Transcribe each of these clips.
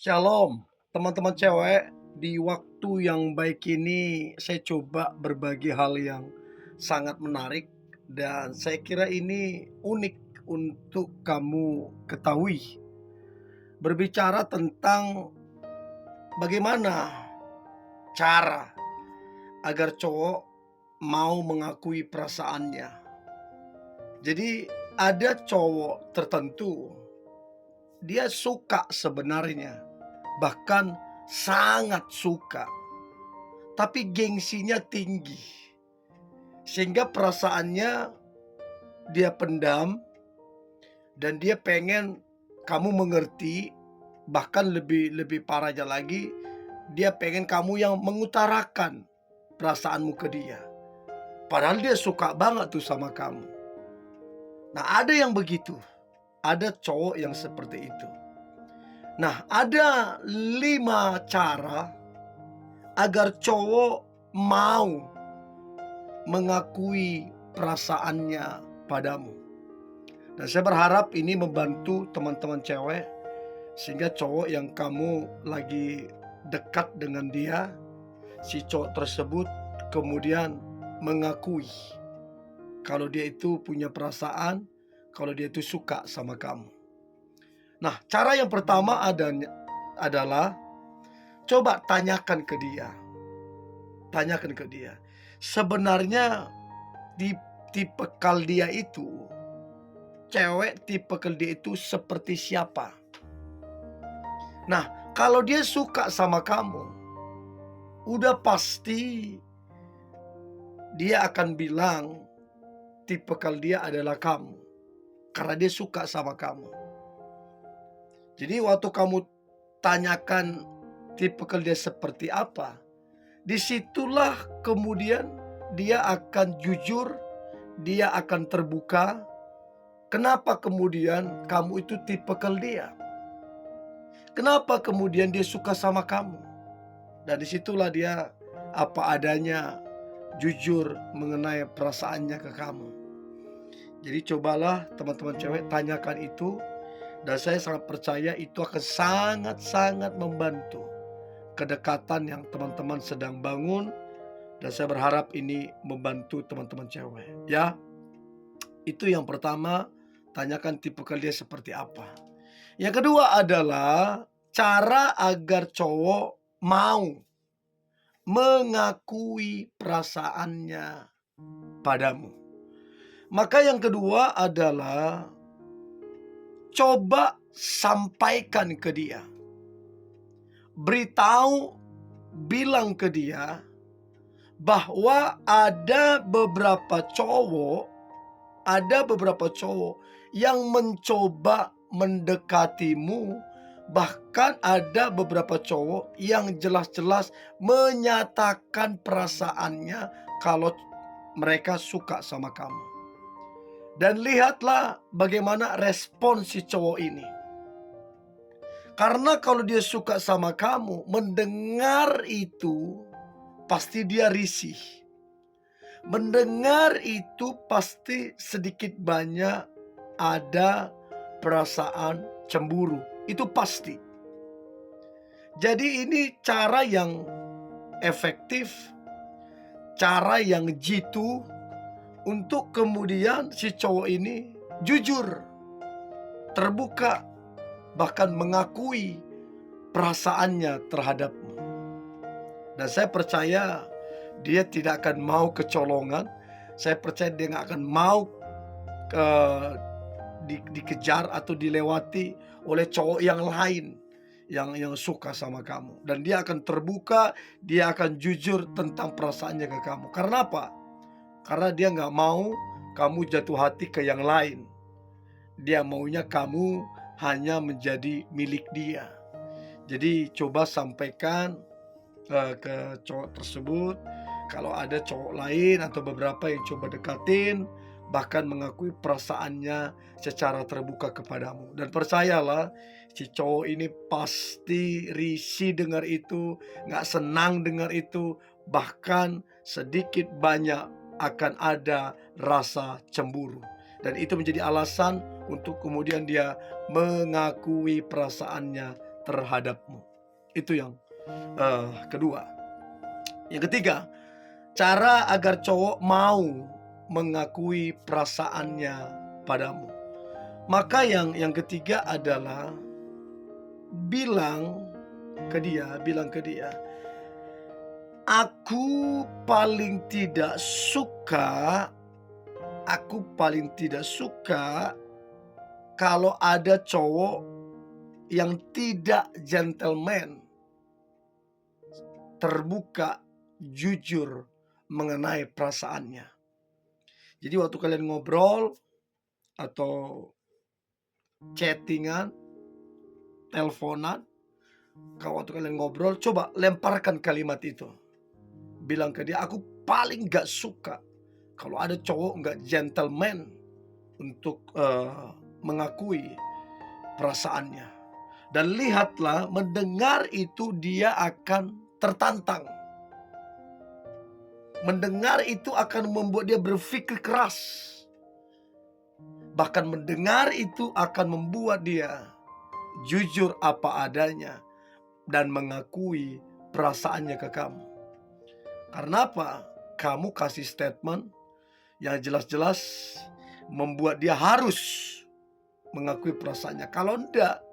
Shalom, teman-teman cewek. Di waktu yang baik ini, saya coba berbagi hal yang sangat menarik, dan saya kira ini unik untuk kamu ketahui. Berbicara tentang bagaimana cara agar cowok mau mengakui perasaannya. Jadi, ada cowok tertentu, dia suka sebenarnya, bahkan sangat suka, tapi gengsinya tinggi, sehingga perasaannya dia pendam, dan dia pengen kamu mengerti. Bahkan lebih lebih parahnya lagi, dia pengen kamu yang mengutarakan perasaanmu ke dia, padahal dia suka banget tuh sama kamu. Nah, ada yang begitu, ada cowok yang seperti itu. Nah, ada 5 cara agar cowok mau mengakui perasaannya padamu. Dan saya berharap ini membantu teman-teman cewek, sehingga cowok yang kamu lagi dekat dengan dia, si cowok tersebut kemudian mengakui kalau dia itu punya perasaan, kalau dia itu suka sama kamu. Nah, cara yang pertama adalah coba tanyakan ke dia. Tanyakan ke dia, sebenarnya di tipikal dia itu, cewek tipikal dia itu seperti siapa? Nah, kalau dia suka sama kamu, udah pasti dia akan bilang tipikal dia adalah kamu, karena dia suka sama kamu. Jadi waktu kamu tanyakan tipikal dia seperti apa, disitulah kemudian dia akan jujur, dia akan terbuka. Kenapa kemudian kamu itu tipikal dia? Kenapa kemudian dia suka sama kamu? Dan disitulah dia apa adanya, jujur mengenai perasaannya ke kamu. Jadi cobalah teman-teman cewek tanyakan itu, dan saya sangat percaya itu akan sangat-sangat membantu kedekatan yang teman-teman sedang bangun. Dan saya berharap ini membantu teman-teman cewek, ya. Itu yang pertama, tanyakan tipikal dia seperti apa. Yang kedua adalah cara agar cowok mau mengakui perasaannya padamu. Maka yang kedua adalah coba sampaikan ke dia. Beritahu, bilang ke dia bahwa ada beberapa cowok yang mencoba mendekatimu. Bahkan ada beberapa cowok yang jelas-jelas menyatakan perasaannya kalau mereka suka sama kamu. Dan lihatlah bagaimana respon si cowok ini. Karena kalau dia suka sama kamu, mendengar itu pasti dia risih. Mendengar itu pasti sedikit banyak ada perasaan cemburu. Itu pasti. Jadi ini cara yang efektif, cara yang jitu untuk kemudian si cowok ini jujur, terbuka, bahkan mengakui perasaannya terhadapmu. Dan saya percaya dia tidak akan mau kecolongan. Saya percaya dia nggak akan mau dikejar atau dilewati oleh cowok yang lain yang suka sama kamu. Dan dia akan terbuka, dia akan jujur tentang perasaannya ke kamu. Karena apa? Karena dia nggak mau kamu jatuh hati ke yang lain. Dia maunya kamu hanya menjadi milik dia. Jadi coba sampaikan ke cowok tersebut, kalau ada cowok lain atau beberapa yang coba dekatin, bahkan mengakui perasaannya secara terbuka kepadamu. Dan percayalah, si cowok ini pasti risih dengar itu, gak senang dengar itu, bahkan sedikit banyak akan ada rasa cemburu. Dan itu menjadi alasan untuk kemudian dia mengakui perasaannya terhadapmu. Itu yang kedua. Yang ketiga, cara agar cowok mau mengakui perasaannya padamu. Maka yang ketiga adalah bilang ke dia, aku paling tidak suka kalau ada cowok yang tidak gentleman, terbuka, jujur mengenai perasaannya. Jadi waktu kalian ngobrol atau chattingan, teleponan, kalau waktu kalian ngobrol, coba lemparkan kalimat itu. Bilang ke dia, aku paling gak suka kalau ada cowok gak gentleman untuk mengakui perasaannya. Dan lihatlah, mendengar itu dia akan tertantang. Mendengar itu akan membuat dia berpikir keras. Bahkan mendengar itu akan membuat dia jujur apa adanya dan mengakui perasaannya ke kamu. Karena apa? Kamu kasih statement yang jelas-jelas membuat dia harus mengakui perasaannya. Kalau enggak,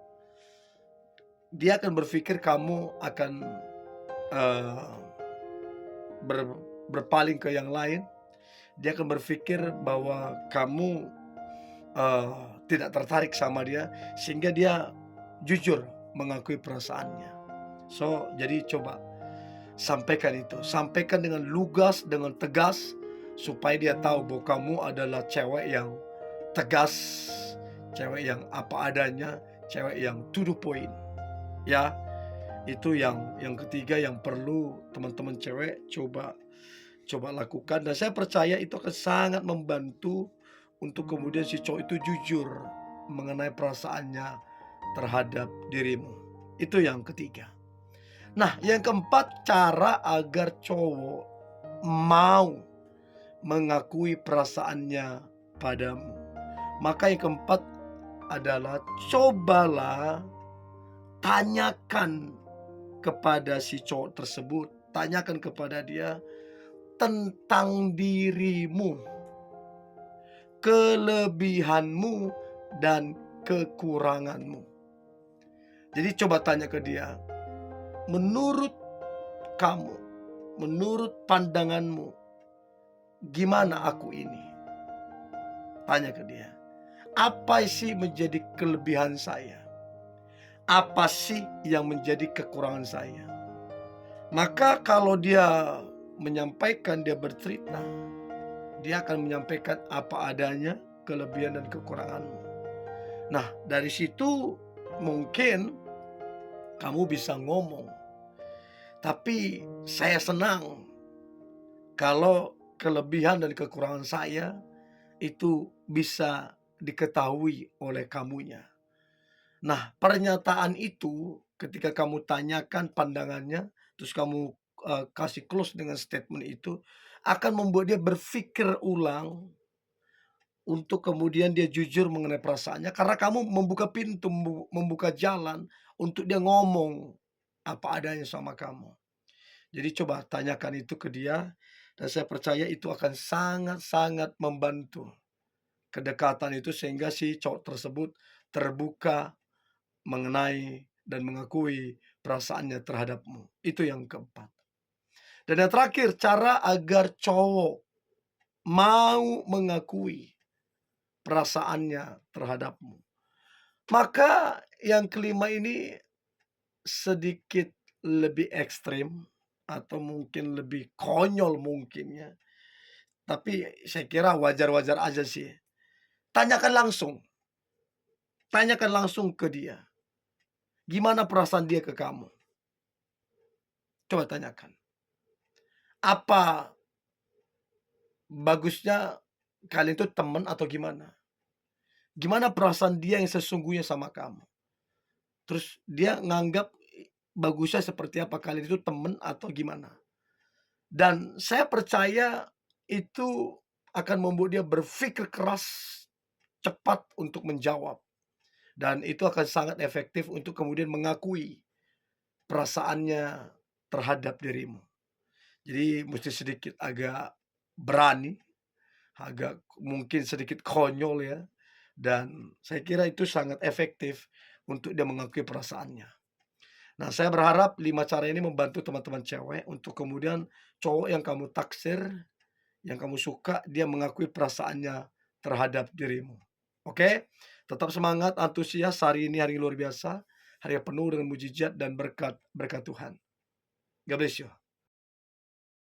dia akan berpikir kamu akan berpaling ke yang lain. Dia akan berpikir bahwa kamu tidak tertarik sama dia, sehingga dia jujur mengakui perasaannya. So, jadi coba sampaikan itu. Sampaikan dengan lugas, dengan tegas, supaya dia tahu bahwa kamu adalah cewek yang tegas, cewek yang apa adanya, cewek yang to the point. Ya, itu yang ketiga yang perlu teman-teman cewek coba lakukan. Dan saya percaya itu akan sangat membantu untuk kemudian si cowok itu jujur mengenai perasaannya terhadap dirimu. Itu yang ketiga. Nah, yang keempat, cara agar cowok mau mengakui perasaannya padamu. Maka yang keempat adalah cobalah tanyakan kepada si cowok tersebut, tanyakan kepada dia tentang dirimu, kelebihanmu dan kekuranganmu. Jadi coba tanya ke dia, menurut kamu, menurut pandanganmu, gimana aku ini? Tanya ke dia, apa sih menjadi kelebihan saya? Apa sih yang menjadi kekurangan saya? Maka kalau dia menyampaikan, dia bercerita, dia akan menyampaikan apa adanya, kelebihan dan kekuranganmu. Nah, dari situ mungkin kamu bisa ngomong, tapi saya senang kalau kelebihan dan kekurangan saya itu bisa diketahui oleh kamunya. Nah, pernyataan itu ketika kamu tanyakan pandangannya, terus kamu kasih close dengan statement itu, akan membuat dia berpikir ulang untuk kemudian dia jujur mengenai perasaannya, karena kamu membuka pintu, membuka jalan untuk dia ngomong apa adanya sama kamu. Jadi coba tanyakan itu ke dia, dan saya percaya itu akan sangat-sangat membantu kedekatan itu, sehingga si cowok tersebut terbuka mengenai dan mengakui perasaannya terhadapmu. Itu yang keempat. Dan yang terakhir, cara agar cowok mau mengakui perasaannya terhadapmu. Maka yang kelima ini sedikit lebih ekstrim atau mungkin lebih konyol mungkinnya. Tapi saya kira wajar-wajar aja sih. Tanyakan langsung. Tanyakan langsung ke dia. Gimana perasaan dia ke kamu? Coba tanyakan. Apa bagusnya kalian itu teman atau gimana? Gimana perasaan dia yang sesungguhnya sama kamu? Terus dia nganggap bagusnya seperti apa, kalian itu teman atau gimana? Dan saya percaya itu akan membuat dia berpikir keras, cepat untuk menjawab. dan itu akan sangat efektif untuk kemudian mengakui perasaannya terhadap dirimu. Jadi mesti sedikit agak berani, agak mungkin sedikit konyol ya, dan saya kira itu sangat efektif untuk dia mengakui perasaannya. Nah, saya berharap 5 cara ini membantu teman-teman cewek untuk kemudian cowok yang kamu taksir, yang kamu suka, dia mengakui perasaannya terhadap dirimu. Oke? Tetap semangat, antusias, hari ini hari yang luar biasa, hari yang penuh dengan mujizat dan berkat berkat Tuhan. God bless you.